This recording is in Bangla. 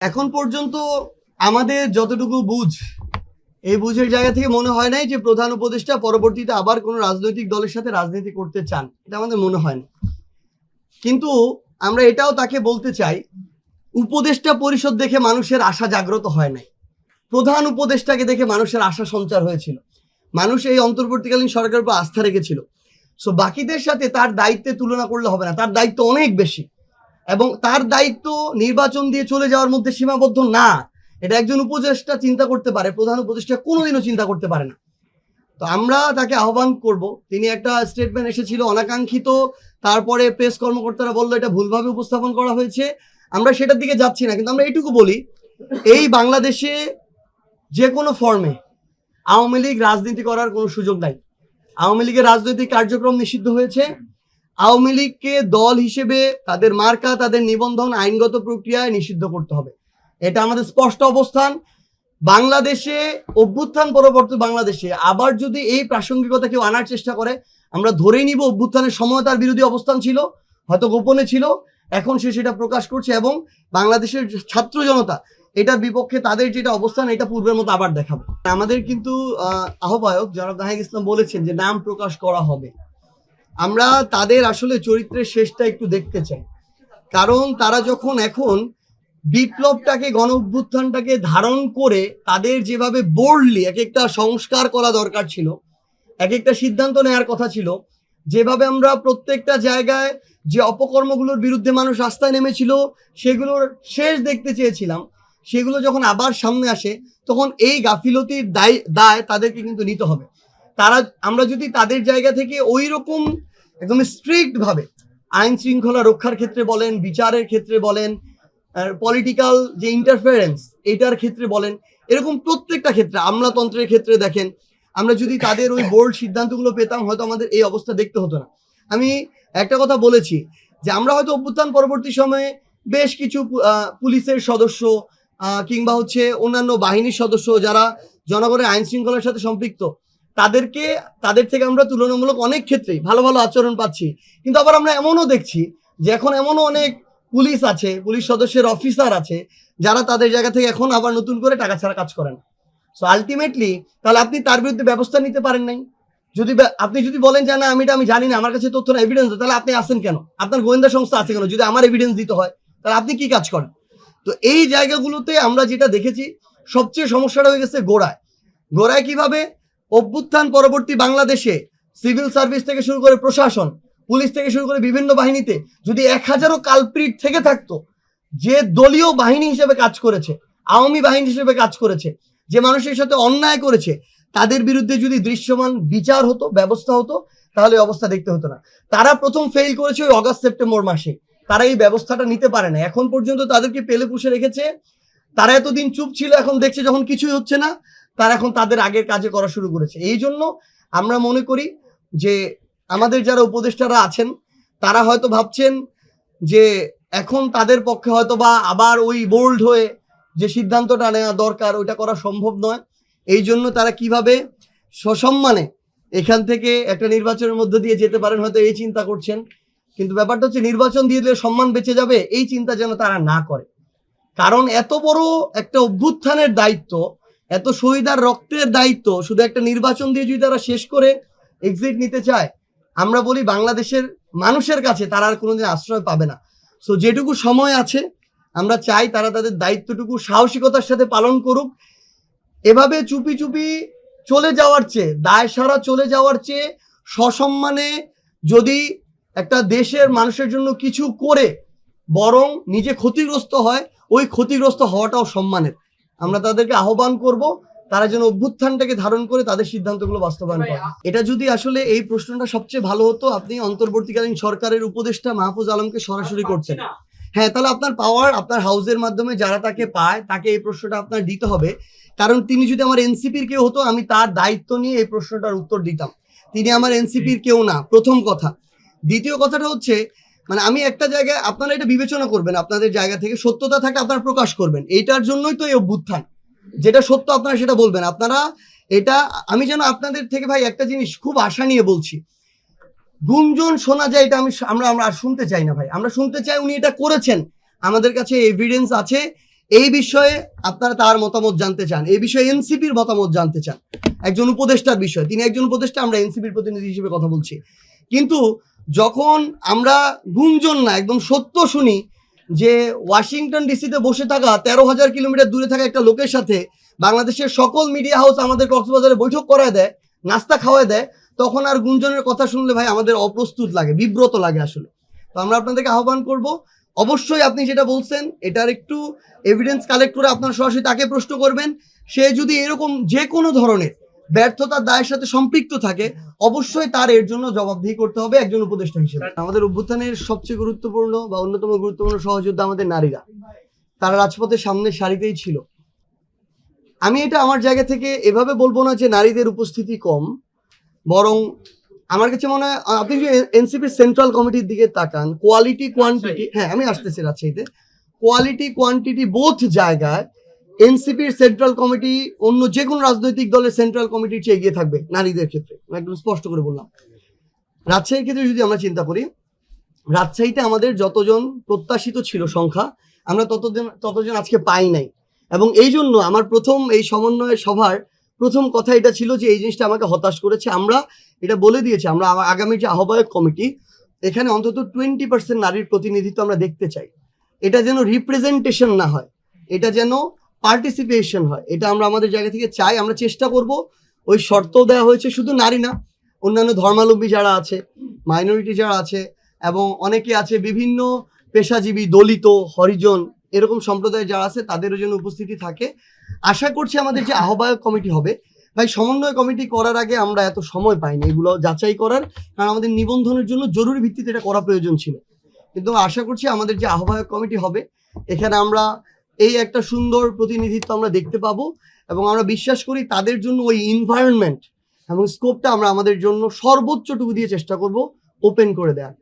এখন পর্যন্ত আমাদের যতটুকু বুঝ এই বুঝের জায়গা থেকে মনে হয় নাই যে প্রধান উপদেষ্টা পরবর্তীতে আবার কোনো রাজনৈতিক দলের সাথে রাজনীতি করতে চান, এটা আমাদের মনে হয় না। কিন্তু আমরা এটাও তাকে বলতে চাই, উপদেষ্টা পরিষদ দেখে মানুষের আশা জাগ্রত হয় নাই, প্রধান উপদেষ্টাকে দেখে মানুষের আশা সঞ্চার হয়েছিল, মানুষ এই অন্তর্বর্তীকালীন সরকারের উপর আস্থা রেখেছিল। সো বাকিদের সাথে তার দায়িত্বে তুলনা করলে হবে না, তার দায়িত্ব অনেক বেশি এবং তার দায়িত্ব নির্বাচন দিয়ে চলে যাওয়ার মধ্যে সীমাবদ্ধ না। এটা একজন উপদেষ্টা চিন্তা করতে পারে, প্রধান উপদেষ্টা কোনোদিনও চিন্তা করতে পারে না। তো আমরা তাকে আহ্বান করব, তিনি একটা স্টেটমেন্ট এসেছিল অনাকাঙ্ক্ষিত, তারপরে প্রেস কর্মকর্তারা বললো এটা ভুলভাবে উপস্থাপন করা হয়েছে, আমরা সেটার দিকে যাচ্ছি না। কিন্তু আমরা এইটুকু বলি, এই বাংলাদেশে যে কোনো ফর্মে আওয়ামী লীগ রাজনীতি করার কোনো সুযোগ নাই। আওয়ামী লীগের রাজনৈতিক কার্যক্রম নিষিদ্ধ হয়েছে। আওয়ামী লীগকে দল হিসেবে তাদের মার্কা, তাদের নিবন্ধন আইনগত প্রক্রিয়ায় নিষিদ্ধ করতে হবে, এটা আমাদের স্পষ্ট অবস্থান। বাংলাদেশে অভ্যুত্থান পরবর্তী বাংলাদেশে আবার যদি এই প্রাসঙ্গিকতা কেউ আনার চেষ্টা করে, আমরা ধরেই নিব অভ্যুত্থানের সময় তার বিরোধী অবস্থান ছিল, হয়তো গোপনে ছিল, এখন সে সেটা প্রকাশ করছে এবং বাংলাদেশের ছাত্র জনতা এটার বিপক্ষে তাদের যেটা অবস্থান এটা পূর্বের মতো আবার দেখাবে। আমাদের কিন্তু আহ্বায়ক জনাব নাহিদ ইসলাম বলেছেন যে নাম প্রকাশ করা হবে। আমরা তাদের আসলে চরিত্রের শেষটা একটু দেখতে চাই, কারণ তারা যখন এখন বিপ্লবটাকে, গণ অভ্যুত্থানটাকে ধারণ করে তাদের যেভাবে বোল্ডলি এক একটা সংস্কার করা দরকার ছিল, এক একটা সিদ্ধান্ত নেওয়ার কথা ছিল, যেভাবে আমরা প্রত্যেকটা জায়গায় যে অপকর্মগুলোর বিরুদ্ধে মানুষ রাস্তায় নেমেছিল সেগুলোর শেষ দেখতে চেয়েছিলাম, সেগুলো যখন আবার সামনে আসে তখন এই গাফিলতির দায় তাদেরকে কিন্তু নিতে হবে। আমরা যদি তাদের জায়গা থেকে ওই রকম একদম স্ট্রিক্ট ভাবে আইন শৃঙ্খলা রক্ষার ক্ষেত্রে বলেন, বিচারের ক্ষেত্রে বলেন, পলিটিক্যাল যে ইন্টারফারেন্স এটার ক্ষেত্রে বলেন, এরকম প্রত্যেকটা ক্ষেত্রে, আমলাতন্ত্রের ক্ষেত্রে দেখেন, আমরা যদি তাদের ওই বোল্ড সিদ্ধান্তগুলো পেতাম হয়তো আমাদের এই অবস্থা দেখতে হতো না। আমি একটা কথা বলেছি যে আমরা হয়তো অভ্যুত্থান পরবর্তী সময়ে বেশ কিছু পুলিশের সদস্য কিংবা অন্যান্য বাহিনীর সদস্য যারা জনগণের আইন শৃঙ্খলার সাথে সম্পৃক্ত, তাদের থেকে আমরা তুলনামূলক অনেক ক্ষেত্রেই ভালো ভালো আচরণ পাচ্ছি। কিন্তু আবার আমরা এমনও দেখছি যে এখন এমনও অনেক পুলিশ আছে, পুলিশ সদস্যের অফিসার আছে যারা তাদের জায়গা থেকে এখন আবার নতুন করে টাকা ছাড়া কাজ করেন। সো আলটিমেটলি তাহলে আপনি তার বিরুদ্ধে ব্যবস্থা নিতে পারেন নাই। আপনি যদি বলেন যে না আমি জানি না, আমার কাছে তথ্য না, এভিডেন্স, তাহলে আপনি আসেন কেন? আপনার গোয়েন্দা সংস্থা আছে কেন? যদি আমার এভিডেন্স দিতে হয় তাহলে আপনি কি কাজ করেন? তো এই জায়গাগুলোতে আমরা যেটা দেখেছি সবচেয়ে সমস্যাটা হয়ে গেছে গোড়ায় কিভাবে অভ্যুত্থান পরবর্তী বাংলাদেশে সিভিল সার্ভিস থেকে শুরু করে প্রশাসন, পুলিশ থেকে শুরু করে বিভিন্ন বাহিনীতে যদি 1000ও কালপ্রিট থেকে থাকতো, যে দলীয় বাহিনী হিসেবে কাজ করেছে, আওয়ামী বাহিনী হিসেবে কাজ করেছে, যে মানুষের সাথে অন্যায় করেছে, তাদের বিরুদ্ধে যদি দৃশ্যমান বিচার হতো, ব্যবস্থা হতো, তাহলে অবস্থা দেখতে হতো না। তারা প্রথম ফেল করেছে ওই অগাস্ট সেপ্টেম্বর মাসে, তারা এই ব্যবস্থাটা নিতে পারে না। এখন পর্যন্ত তাদেরকে পেলে পুষে রেখেছে, তারা এতদিন চুপ ছিল, এখন দেখছে যখন কিছুই হচ্ছে না, তারা এখন তাদের আগের কাজে করা শুরু করেছে। এই জন্য আমরা মনে করি যে আমাদের যারা উপদেষ্টারা আছেন তারা হয়তো ভাবছেন যে এখন তাদের পক্ষে হয়তো বা আবার ওই বোল্ড হয়ে যে সিদ্ধান্তটা নেওয়া দরকার ওইটা করা সম্ভব নয়। এই জন্য তারা কিভাবে সসম্মানে এখান থেকে একটা নির্বাচনের মধ্যে দিয়ে যেতে পারেন হয়তো এই চিন্তা করছেন। কিন্তু ব্যাপারটা হচ্ছে নির্বাচন দিয়ে দিলে সম্মান বেঁচে যাবে, এই চিন্তা যেন তারা না করে। কারণ এত বড় একটা অভ্যুত্থানের দায়িত্ব, এত শহীদার রক্তের দায়িত্ব শুধু একটা নির্বাচন দিয়ে যদি তারা শেষ করে এক্সিট নিতে চায়, আমরা বলি বাংলাদেশের মানুষের কাছে তারা আর কোনোদিন আশ্রয় পাবে না। সো যেটুকু সময় আছে আমরা চাই তারা তাদের দায়িত্বটুকু সাহসিকতার সাথে পালন করুক। এভাবে চুপি চুপি চলে যাওয়ার চেয়ে, দায় সারা চলে যাওয়ার চেয়ে সসম্মানে যদি একটা দেশের মানুষের জন্য কিছু করে বরং নিজে ক্ষতিগ্রস্ত হয়, ওই ক্ষতিগ্রস্ত হওয়াটাও সম্মানের। আমরা তাদেরকে আহ্বান করব তারা যেন অভ্যুত্থানটাকে ধারণ করে তাদের সিদ্ধান্তগুলো বাস্তবায়ন করে। এটা যদি আসলে এই প্রশ্নটা সবচেয়ে ভালো হতো আপনি অন্তর্বর্তীকালীন সরকারের উপদেষ্টা মাহফুজ আলমকে সরাসরি করছেন। হ্যাঁ, তাহলে আপনার পাওয়ার, আপনার হাউসের মাধ্যমে যারা তাকে পায় তাকে এই প্রশ্নটা আপনার দিতে হবে। কারণ তিনি যদি আমার এনসিপির কেউ হতো আমি তার দায়িত্ব নিয়ে এই প্রশ্নটার উত্তর দিতাম। তিনি আমার এনসিপির কেউ না, প্রথম কথা। দ্বিতীয় কথাটা হচ্ছে মানে আমি একটা জায়গায়, আপনারা এটা বিবেচনা করবেন, আপনাদের জায়গা থেকে সত্যতা থাকে আপনারা প্রকাশ করবেন। এইটার জন্যই তো এই অভ্যুত্থান, যেটা সত্য আপনারা সেটা বলবেন। আপনারা এটা, আমি যেন আপনাদের থেকে ভাই একটা জিনিস খুব আশা নিয়ে বলছি, গুঞ্জন শোনা যায় এটা আমরা আর শুনতে চাই না ভাই। আমরা শুনতে চাই উনি এটা করেছেন, আমাদের কাছে এভিডেন্স আছে, এই বিষয়ে আপনারা তার মতামত জানতে চান, এই বিষয়ে এনসিপির মতামত জানতে চান, একজন উপদেষ্টার বিষয়, তিনি একজন উপদেষ্টা, আমরা এনসিপির প্রতিনিধি হিসেবে কথা বলছি। কিন্তু যখন আমরা গুঞ্জন না একদম সত্য শুনি যে ওয়াশিংটন ডিসিতে বসে থাকা 13,000 কিলোমিটার দূরে থাকা একটা লোকের সাথে বাংলাদেশের সকল মিডিয়া হাউস আমাদের কক্সবাজারে বৈঠক করায় দেয়, নাস্তা খাওয়ায় দেয়, তখন আর গুঞ্জনের কথা শুনলে ভাই আমাদের অপ্রস্তুত লাগে, বিব্রত লাগে আসলে। তো আমরা আপনাদেরকে আহ্বান করব, অবশ্যই আপনি যেটা বলছেন এটার একটু এভিডেন্স কালেক্ট করে আপনারা সরাসরি তাকে প্রশ্ন করবেন। সে যদি এরকম যে কোনো ধরনের ব্যর্থতার দায়ের সাথে সম্পৃক্ত থাকে, অবশ্যই তার এর জন্য জবাবদিহি করতে হবে একজন উপদেষ্টা হিসেবে। আমাদের অভ্যুত্থানের সবচেয়ে গুরুত্বপূর্ণ বা অন্যতম গুরুত্বপূর্ণ সহযোদ্ধা আমাদের নারীরা, তারা রাজপথের সামনের সারিতেই ছিল। আমি এটা আমার জায়গা থেকে এভাবে বলবো না যে নারীদের উপস্থিতি কম, বরং আমার কাছে মনে হয় আপনি যদি এনসিপির সেন্ট্রাল কমিটির দিকে তাকান, কোয়ালিটি কোয়ান্টিটি, হ্যাঁ আমি আসতেছি রাজশাহীতে, কোয়ালিটি কোয়ান্টিটি বোথ জায়গায় এনসিপির সেন্ট্রাল কমিটি অন্য যে কোনো রাজনৈতিক দলের সেন্ট্রাল কমিটির চেয়ে এগিয়ে থাকবে নারীদের ক্ষেত্রে, আমি একদম স্পষ্ট করে বললাম। রাজশাহীর ক্ষেত্রে যদি আমরা চিন্তা করি, রাজশাহীতে আমাদের যতজন প্রত্যাশিত ছিল সংখ্যা, আমরা ততজন আজকে পাই নাই। এবং এই জন্য আমার প্রথম এই সমন্বয় সভার প্রথম কথা এটা ছিল যে এই জিনিসটা আমাকে হতাশ করেছে। আমরা এটা বলে দিয়েছি, আমরা আগামী যে আহ্বায়ক কমিটি, এখানে অন্তত 20% নারীর প্রতিনিধিত্ব আমরা দেখতে চাই। এটা যেন রিপ্রেজেন্টেশন না হয়, এটা যেন পার্টিসিপেশন হয়, এটা আমরা আমাদের জায়গা থেকে চাই। আমরা চেষ্টা করব, ওই শর্ত দেওয়া হয়েছে শুধু নারী না, অন্যান্য ধর্মাবলম্বী যারা আছে, মাইনরিটি যারা আছে, এবং অনেকে আছে বিভিন্ন পেশাজীবী, দলিত, হরিজন, এরকম সম্প্রদায় যারা আছে, তাদেরও যেন উপস্থিতি থাকে। আশা করছি আমাদের যে আহ্বায়ক কমিটি হবে, ভাই সমন্বয় কমিটি করার আগে আমরা এত সময় পাইনি এগুলো যাচাই করার, কারণ আমাদের নিবন্ধনের জন্য জরুরি ভিত্তিতে এটা করা প্রয়োজন ছিল। কিন্তু আশা করছি আমাদের যে আহ্বায়ক কমিটি হবে, এখানে আমরা এই একটা সুন্দর প্রতিনিধিত্ব আমরা দেখতে পাবো, এবং আমরা বিশ্বাস করি তাদের জন্য ওই এনভায়রনমেন্ট এবং স্কোপটা আমরা আমাদের জন্য সর্বোচ্চটুকু দিয়ে চেষ্টা করব ওপেন করে দেওয়ার।